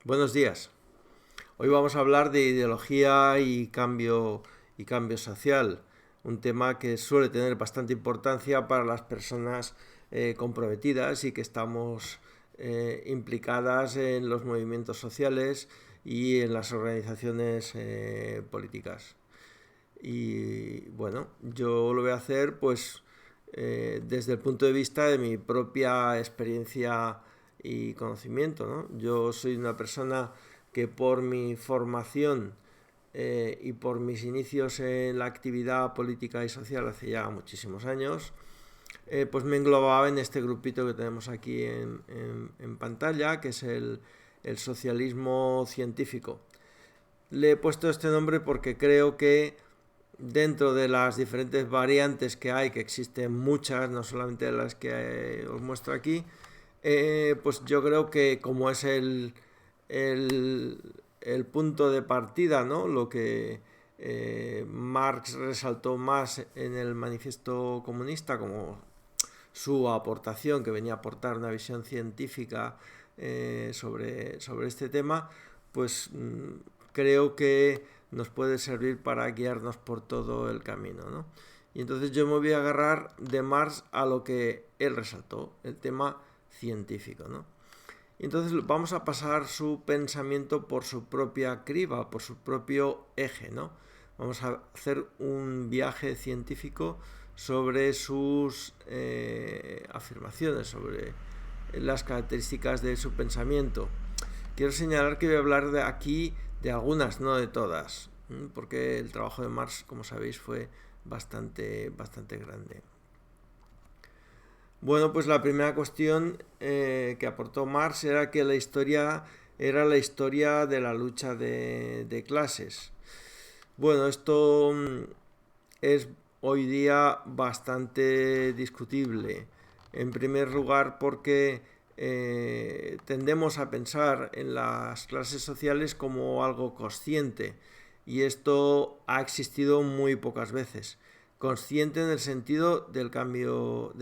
Buenos días. Hoy vamos a hablar de ideología y cambio social, un tema que suele tener bastante importancia para las personas comprometidas y que estamos implicadas en los movimientos sociales y en las organizaciones políticas. Y bueno, yo lo voy a hacer pues desde el punto de vista de mi propia experiencia y conocimiento, ¿no? Yo soy una persona que por mi formación y por mis inicios en la actividad política y social hace ya muchísimos años, pues me englobaba en este grupito que tenemos aquí en pantalla, que es el socialismo científico. Le he puesto este nombre porque creo que dentro de las diferentes variantes que hay, que existen muchas, no solamente las que os muestro aquí, pues yo creo que como es el, el punto de partida, ¿no? Lo que Marx resaltó más en el manifiesto comunista como su aportación, que venía a aportar una visión científica sobre este tema, pues creo que nos puede servir para guiarnos por todo el camino, ¿no? Y entonces yo me voy a agarrar de Marx a lo que él resaltó, el tema científico, ¿no? Y entonces vamos a pasar su pensamiento por su propia criba, por su propio eje, ¿no? Vamos a hacer un viaje científico sobre sus afirmaciones, sobre las características de su pensamiento. Quiero señalar que voy a hablar de aquí de algunas, no de todas, porque el trabajo de Marx, como sabéis, fue bastante grande. Bueno, pues la primera cuestión que aportó Marx era que la historia era la historia de la lucha de clases. Bueno, esto es hoy día bastante discutible. En primer lugar, porque tendemos a pensar en las clases sociales como algo consciente, y esto ha existido muy pocas veces. Consciente en el sentido del cambio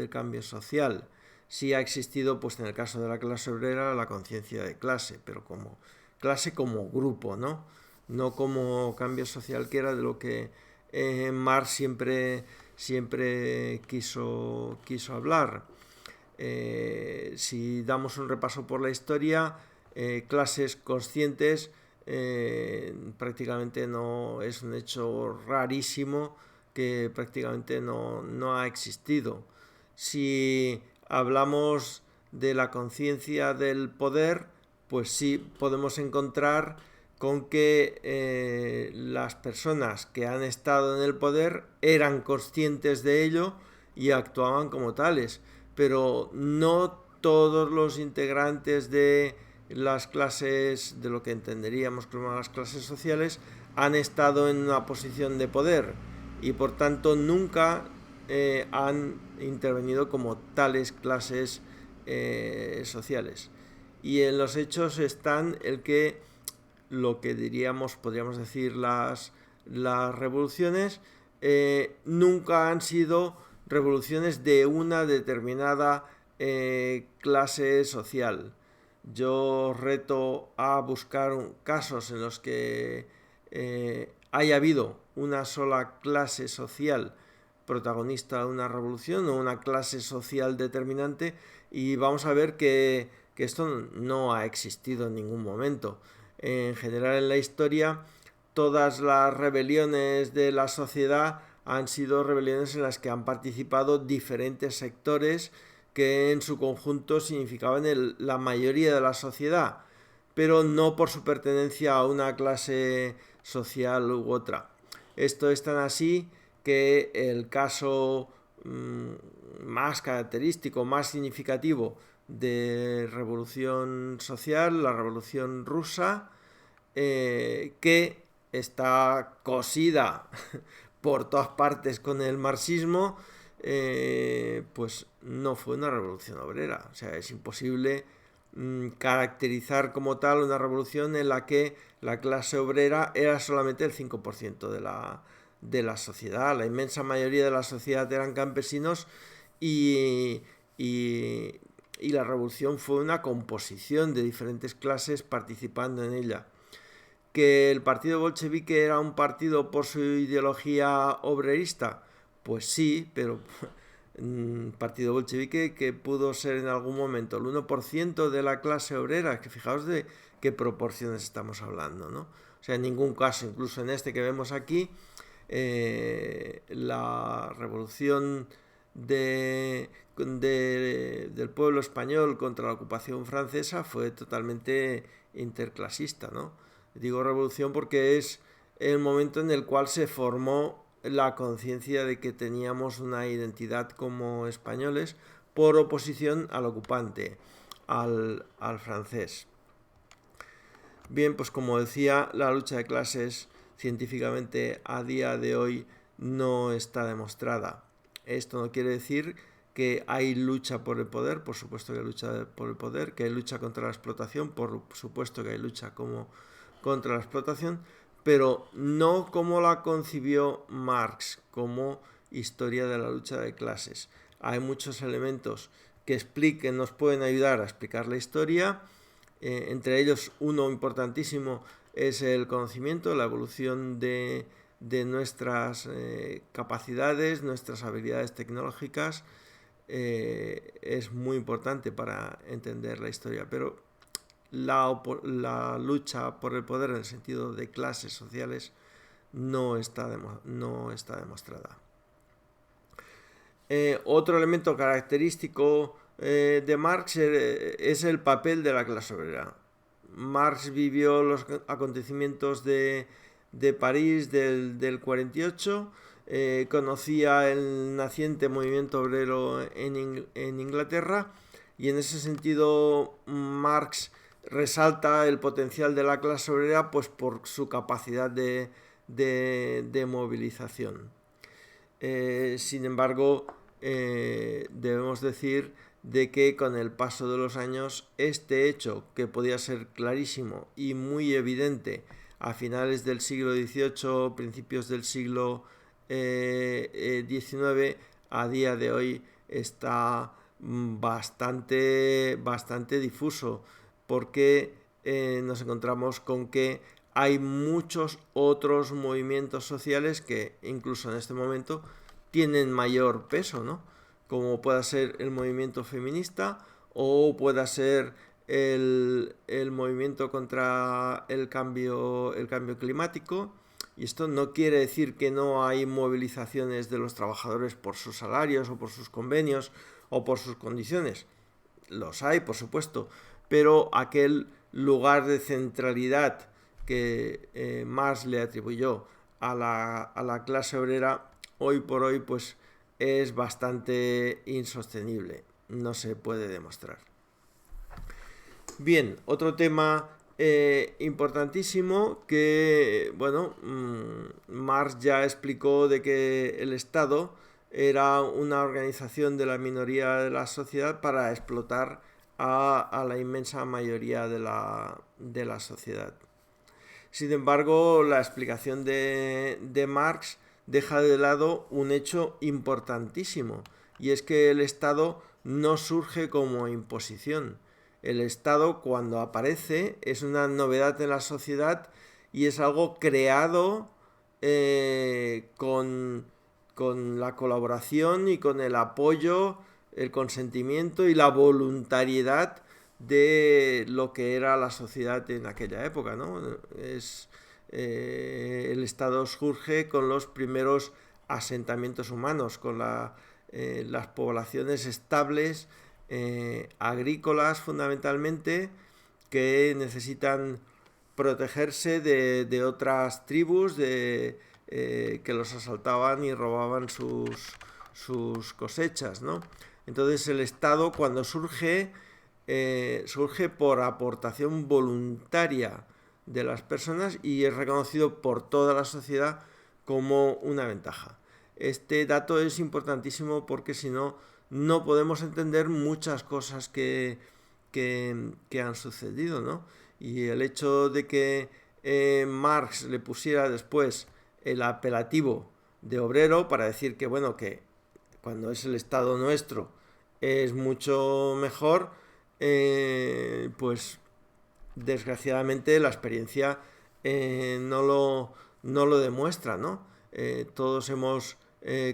social. Sí ha existido, pues en el caso de la clase obrera, la conciencia de clase, pero como clase como grupo, ¿no? No como cambio social, que era de lo que Marx siempre quiso hablar. Si damos un repaso por la historia, clases conscientes prácticamente no es un hecho rarísimo que prácticamente no ha existido. Si hablamos de la conciencia del poder, pues sí podemos encontrar con que las personas que han estado en el poder eran conscientes de ello y actuaban como tales, pero no todos los integrantes de las clases, de lo que entenderíamos como las clases sociales, han estado en una posición de poder y por tanto nunca han intervenido como tales clases sociales. Y en los hechos están el que lo que podríamos decir las revoluciones, nunca han sido revoluciones de una determinada clase social. Yo reto a buscar casos en los que haya habido una sola clase social protagonista de una revolución o una clase social determinante, y vamos a ver que esto no ha existido en ningún momento. En general en la historia, todas las rebeliones de la sociedad han sido rebeliones en las que han participado diferentes sectores que en su conjunto significaban la mayoría de la sociedad, pero no por su pertenencia a una clase social u otra. Esto es tan así que el caso más característico, más significativo de revolución social, la revolución rusa, que está cosida por todas partes con el marxismo, pues no fue una revolución obrera. O sea, es imposible caracterizar como tal una revolución en la que la clase obrera era solamente el 5% de la sociedad. La inmensa mayoría de la sociedad eran campesinos y, y, y la revolución fue una composición de diferentes clases participando en ella. ¿Que el partido bolchevique era un partido por su ideología obrerista? Pues sí, pero partido bolchevique que pudo ser en algún momento el 1% de la clase obrera, que fijaos de qué proporciones estamos hablando, ¿no? O sea, en ningún caso, incluso en este que vemos aquí, la revolución del pueblo español contra la ocupación francesa fue totalmente interclasista, ¿no? Digo revolución porque es el momento en el cual se formó la conciencia de que teníamos una identidad como españoles por oposición al ocupante, al francés. Bien, pues como decía, la lucha de clases científicamente a día de hoy no está demostrada. Esto no quiere decir que hay lucha por el poder, por supuesto que hay lucha por el poder, que hay lucha contra la explotación, por supuesto que hay lucha contra la explotación, pero no como la concibió Marx, como historia de la lucha de clases. Hay muchos elementos que nos pueden ayudar a explicar la historia, entre ellos uno importantísimo es el conocimiento, la evolución de nuestras capacidades, nuestras habilidades tecnológicas, es muy importante para entender la historia, pero la lucha por el poder en el sentido de clases sociales no está demostrada. Otro elemento característico de Marx es el papel de la clase obrera. Marx vivió los acontecimientos de París del 48, conocía el naciente movimiento obrero en Inglaterra, y en ese sentido Marx resalta el potencial de la clase obrera pues por su capacidad de movilización. Sin embargo, debemos decir de que con el paso de los años este hecho, que podía ser clarísimo y muy evidente a finales del siglo XVIII, principios del siglo XIX, a día de hoy está bastante difuso, porque nos encontramos con que hay muchos otros movimientos sociales que incluso en este momento tienen mayor peso, ¿no? Como pueda ser el movimiento feminista o pueda ser el movimiento contra el cambio climático. Y esto no quiere decir que no hay movilizaciones de los trabajadores por sus salarios o por sus convenios o por sus condiciones. Los hay, por supuesto, pero aquel lugar de centralidad que Marx le atribuyó a la clase obrera, hoy por hoy pues es bastante insostenible, no se puede demostrar. Bien, otro tema importantísimo que, bueno, Marx ya explicó de que el Estado era una organización de la minoría de la sociedad para explotar a la inmensa mayoría de la sociedad. Sin embargo, la explicación de Marx deja de lado un hecho importantísimo, y es que el Estado no surge como imposición. El Estado, cuando aparece, es una novedad en la sociedad y es algo creado con la colaboración y con el apoyo, el consentimiento y la voluntariedad de lo que era la sociedad en aquella época, ¿no? El Estado surge con los primeros asentamientos humanos, con las poblaciones estables, agrícolas fundamentalmente, que necesitan protegerse de otras tribus que los asaltaban y robaban sus cosechas, ¿no? Entonces el Estado, cuando surge por aportación voluntaria de las personas y es reconocido por toda la sociedad como una ventaja. Este dato es importantísimo porque si no, no podemos entender muchas cosas que han sucedido, ¿no? Y el hecho de que Marx le pusiera después el apelativo de obrero para decir que, bueno, que cuando es el Estado nuestro es mucho mejor, pues desgraciadamente la experiencia no lo demuestra, ¿no? Todos hemos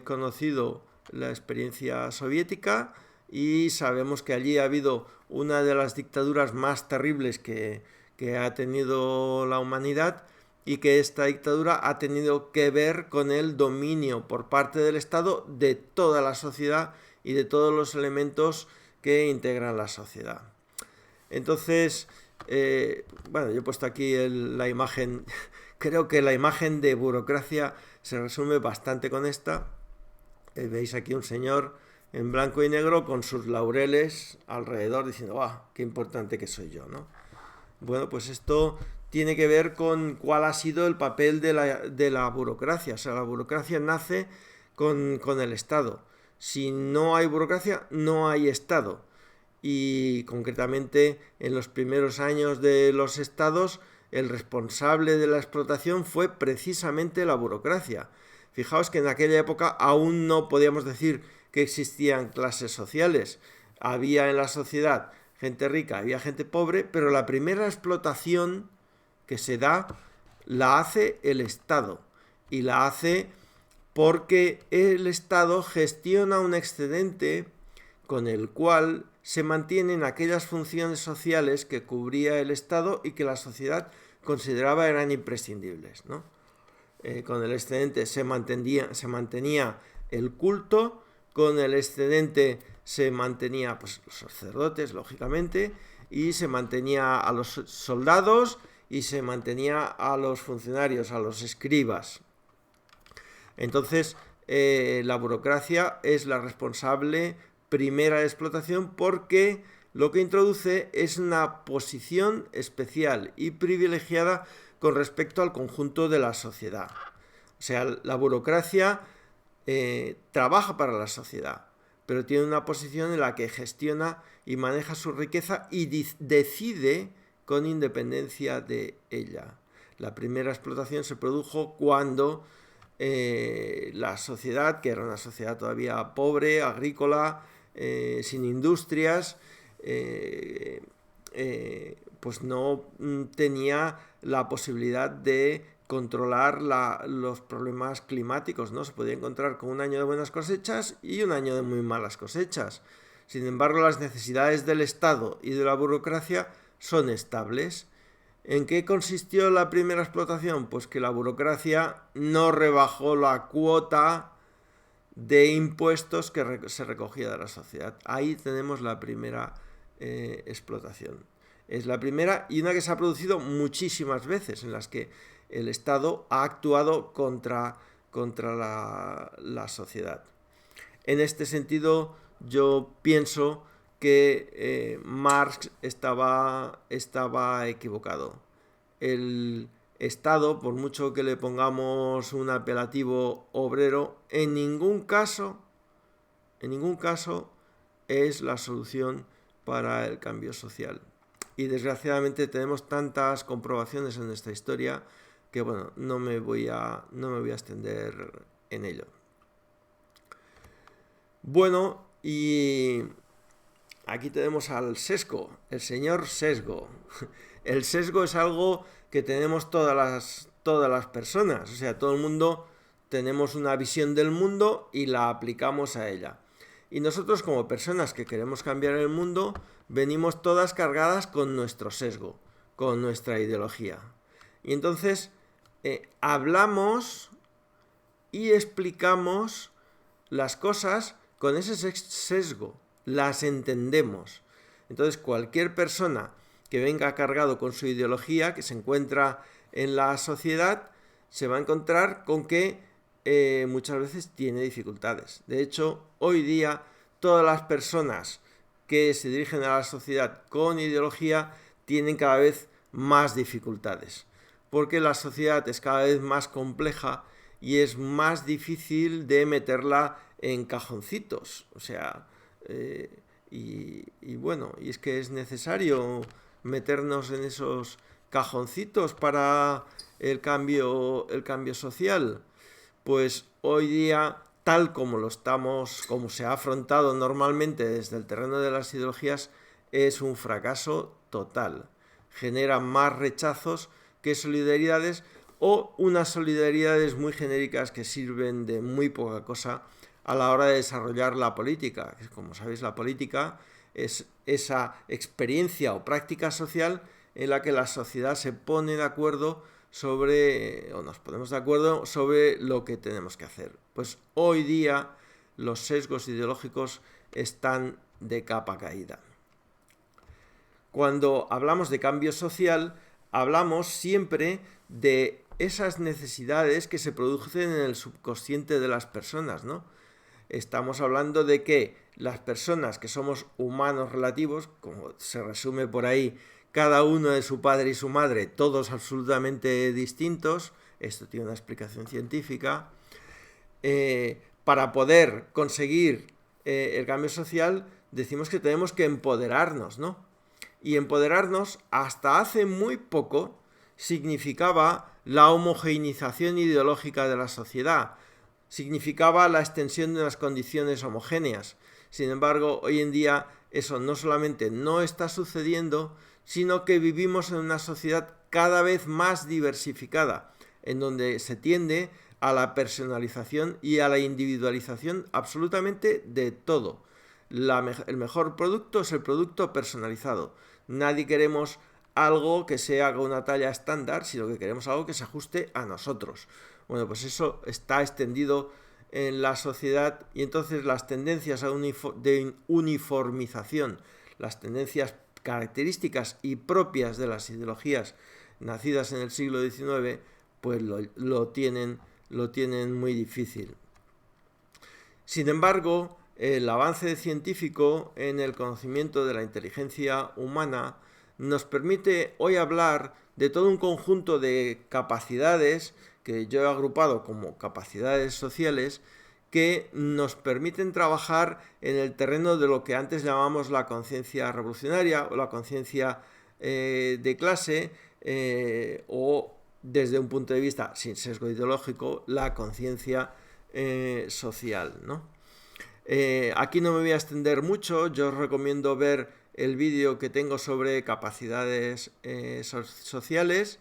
conocido la experiencia soviética y sabemos que allí ha habido una de las dictaduras más terribles que ha tenido la humanidad, y que esta dictadura ha tenido que ver con el dominio por parte del Estado de toda la sociedad y de todos los elementos que integran la sociedad. Entonces, bueno, yo he puesto aquí la imagen, creo que la imagen de burocracia se resume bastante con esta. Veis aquí un señor en blanco y negro con sus laureles alrededor diciendo, ¡ah, qué importante que soy yo!, ¿no? Bueno, pues esto tiene que ver con cuál ha sido el papel de la burocracia. O sea, la burocracia nace con el Estado. Si no hay burocracia, no hay Estado. Y concretamente en los primeros años de los estados, el responsable de la explotación fue precisamente la burocracia. Fijaos que en aquella época aún no podíamos decir que existían clases sociales. Había en la sociedad gente rica, había gente pobre, pero la primera explotación que se da la hace el Estado, y la hace porque el Estado gestiona un excedente con el cual se mantienen aquellas funciones sociales que cubría el Estado y que la sociedad consideraba eran imprescindibles, ¿no? Con el excedente se mantenía el culto, con el excedente se mantenía, pues, los sacerdotes, lógicamente, y se mantenía a los soldados y se mantenía a los funcionarios, a los escribas. Entonces, la burocracia es la responsable primera de explotación, porque lo que introduce es una posición especial y privilegiada con respecto al conjunto de la sociedad. O sea, la burocracia trabaja para la sociedad, pero tiene una posición en la que gestiona y maneja su riqueza y decide con independencia de ella. La primera explotación se produjo cuando la sociedad, que era una sociedad todavía pobre, agrícola, sin industrias, pues no tenía la posibilidad de controlar los problemas climáticos, ¿no? Se podía encontrar con un año de buenas cosechas y un año de muy malas cosechas. Sin embargo, las necesidades del Estado y de la burocracia son estables. ¿En qué consistió la primera explotación? Pues que la burocracia no rebajó la cuota de impuestos que se recogía de la sociedad. Ahí tenemos la primera explotación. Es la primera, y una que se ha producido muchísimas veces, en las que el Estado ha actuado contra la sociedad. En este sentido, yo pienso que Marx estaba equivocado. El Estado, por mucho que le pongamos un apelativo obrero, en ningún caso es la solución para el cambio social. Y desgraciadamente tenemos tantas comprobaciones en nuestra historia que, bueno, no me voy a extender en ello. Bueno, y aquí tenemos al sesgo, el señor sesgo. El sesgo es algo que tenemos todas las personas, o sea, todo el mundo tenemos una visión del mundo y la aplicamos a ella. Y nosotros, como personas que queremos cambiar el mundo, venimos todas cargadas con nuestro sesgo, con nuestra ideología. Y entonces hablamos y explicamos las cosas con ese sesgo, las entendemos. Entonces, cualquier persona que venga cargado con su ideología, que se encuentra en la sociedad, se va a encontrar con que muchas veces tiene dificultades. De hecho, hoy día todas las personas que se dirigen a la sociedad con ideología tienen cada vez más dificultades, porque la sociedad es cada vez más compleja y es más difícil de meterla en cajoncitos. O sea, y bueno, y es que es necesario meternos en esos cajoncitos para el cambio social. Pues hoy día tal como se ha afrontado normalmente desde el terreno de las ideologías, es un fracaso total. Genera más rechazos que solidaridades, o unas solidaridades muy genéricas que sirven de muy poca cosa a la hora de desarrollar la política. Como sabéis, la política es esa experiencia o práctica social en la que la sociedad se pone de acuerdo o nos ponemos de acuerdo sobre lo que tenemos que hacer. Pues hoy día los sesgos ideológicos están de capa caída. Cuando hablamos de cambio social, hablamos siempre de esas necesidades que se producen en el subconsciente de las personas, ¿no? Estamos hablando de que las personas que somos humanos relativos, como se resume por ahí, cada uno de su padre y su madre, todos absolutamente distintos, esto tiene una explicación científica, para poder conseguir el cambio social, decimos que tenemos que empoderarnos, ¿no? Y empoderarnos hasta hace muy poco significaba la homogeneización ideológica de la sociedad, significaba la extensión de unas condiciones homogéneas. Sin embargo, hoy en día eso no solamente no está sucediendo, sino que vivimos en una sociedad cada vez más diversificada, en donde se tiende a la personalización y a la individualización absolutamente de todo. El mejor producto es el producto personalizado. Nadie queremos algo que se haga una talla estándar, sino que queremos algo que se ajuste a nosotros. Bueno, pues eso está extendido en la sociedad, y entonces las tendencias de uniformización, las tendencias características y propias de las ideologías nacidas en el siglo XIX, pues lo tienen muy difícil. Sin embargo, el avance científico en el conocimiento de la inteligencia humana nos permite hoy hablar de todo un conjunto de capacidades que yo he agrupado como capacidades sociales, que nos permiten trabajar en el terreno de lo que antes llamábamos la conciencia revolucionaria o la conciencia de clase, o desde un punto de vista sin sesgo ideológico, la conciencia social, ¿no? Aquí no me voy a extender mucho, yo os recomiendo ver el vídeo que tengo sobre capacidades sociales,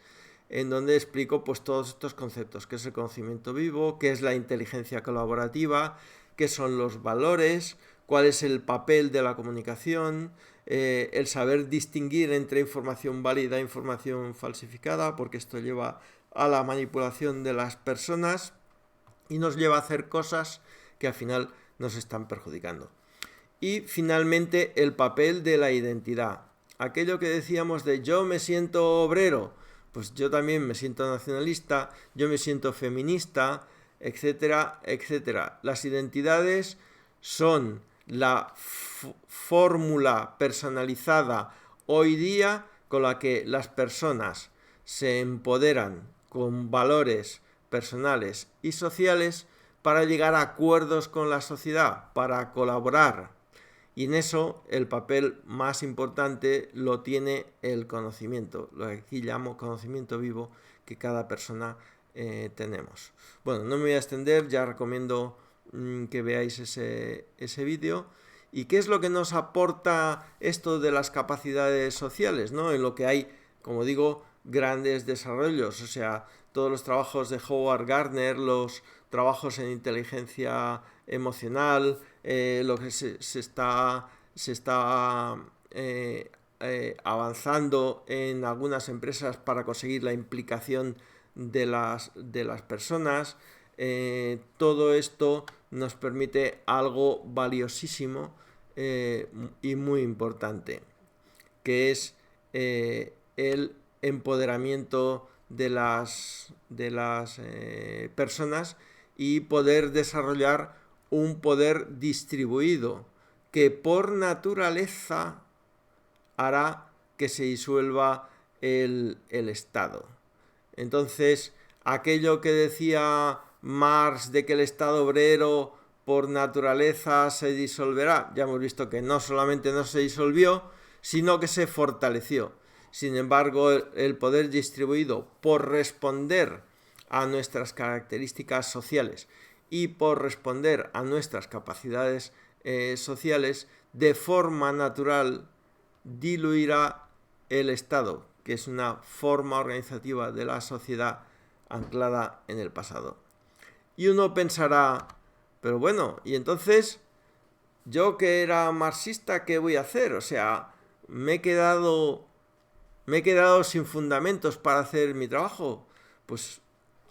en donde explico pues todos estos conceptos, qué es el conocimiento vivo, qué es la inteligencia colaborativa, qué son los valores, cuál es el papel de la comunicación, el saber distinguir entre información válida e información falsificada, porque esto lleva a la manipulación de las personas y nos lleva a hacer cosas que al final nos están perjudicando. Y finalmente el papel de la identidad. Aquello que decíamos de yo me siento obrero, pues yo también me siento nacionalista, yo me siento feminista, etcétera, etcétera. Las identidades son la fórmula personalizada hoy día con la que las personas se empoderan con valores personales y sociales para llegar a acuerdos con la sociedad, para colaborar. Y en eso el papel más importante lo tiene el conocimiento, lo que aquí llamo conocimiento vivo, que cada persona tenemos. Bueno, no me voy a extender, ya recomiendo que veáis ese vídeo. ¿Y qué es lo que nos aporta esto de las capacidades sociales, ¿no? En lo que hay, como digo, grandes desarrollos, o sea, todos los trabajos de Howard Gardner, los trabajos en inteligencia emocional, lo que se está avanzando en algunas empresas para conseguir la implicación de las personas. Todo esto nos permite algo valiosísimo y muy importante, que es el empoderamiento de las personas y poder desarrollar un poder distribuido que por naturaleza hará que se disuelva el Estado. Entonces, aquello que decía Marx de que el Estado obrero por naturaleza se disolverá, ya hemos visto que no solamente no se disolvió, sino que se fortaleció. Sin embargo, el poder distribuido por responder a nuestras características sociales y por responder a nuestras capacidades sociales, de forma natural diluirá el Estado, que es una forma organizativa de la sociedad anclada en el pasado. Y uno pensará, pero bueno, y entonces, yo que era marxista, ¿qué voy a hacer? O sea, me he quedado sin fundamentos para hacer mi trabajo. Pues,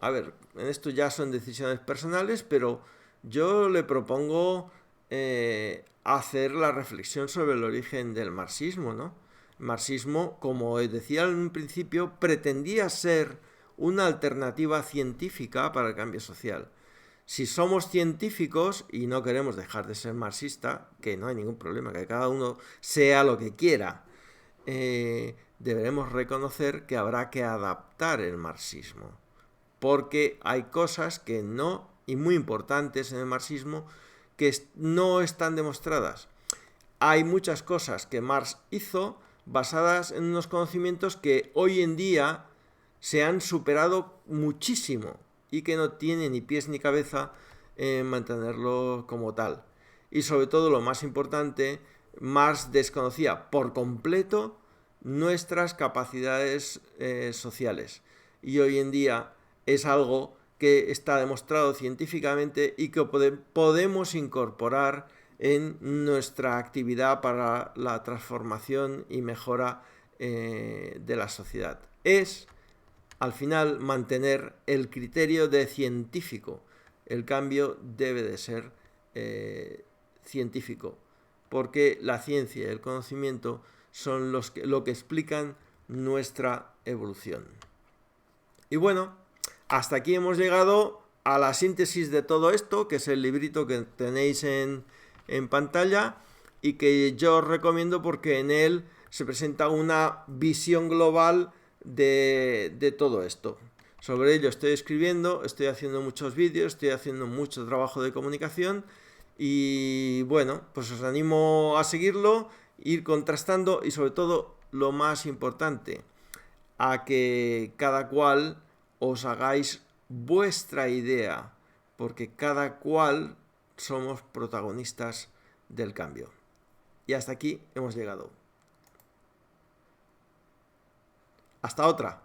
a ver, en esto ya son decisiones personales, pero yo le propongo hacer la reflexión sobre el origen del marxismo, ¿no? El marxismo, como decía en un principio, pretendía ser una alternativa científica para el cambio social. Si somos científicos y no queremos dejar de ser marxista, que no hay ningún problema, que cada uno sea lo que quiera, deberemos reconocer que habrá que adaptar el marxismo, porque hay cosas que no, y muy importantes en el marxismo, que no están demostradas. Hay muchas cosas que Marx hizo basadas en unos conocimientos que hoy en día se han superado muchísimo y que no tiene ni pies ni cabeza en mantenerlo como tal. Y sobre todo, lo más importante, Marx desconocía por completo nuestras capacidades sociales. Y hoy en día es algo que está demostrado científicamente y que podemos incorporar en nuestra actividad para la transformación y mejora de la sociedad. Es, al final, mantener el criterio de científico. El cambio debe de ser científico, porque la ciencia y el conocimiento son lo que explican nuestra evolución. Y bueno, hasta aquí hemos llegado a la síntesis de todo esto, que es el librito que tenéis en pantalla y que yo os recomiendo porque en él se presenta una visión global de todo esto. Sobre ello estoy escribiendo, estoy haciendo muchos vídeos, estoy haciendo mucho trabajo de comunicación y bueno, pues os animo a seguirlo, ir contrastando y sobre todo, lo más importante, a que cada cual os hagáis vuestra idea, porque cada cual somos protagonistas del cambio. Y hasta aquí hemos llegado. Hasta otra.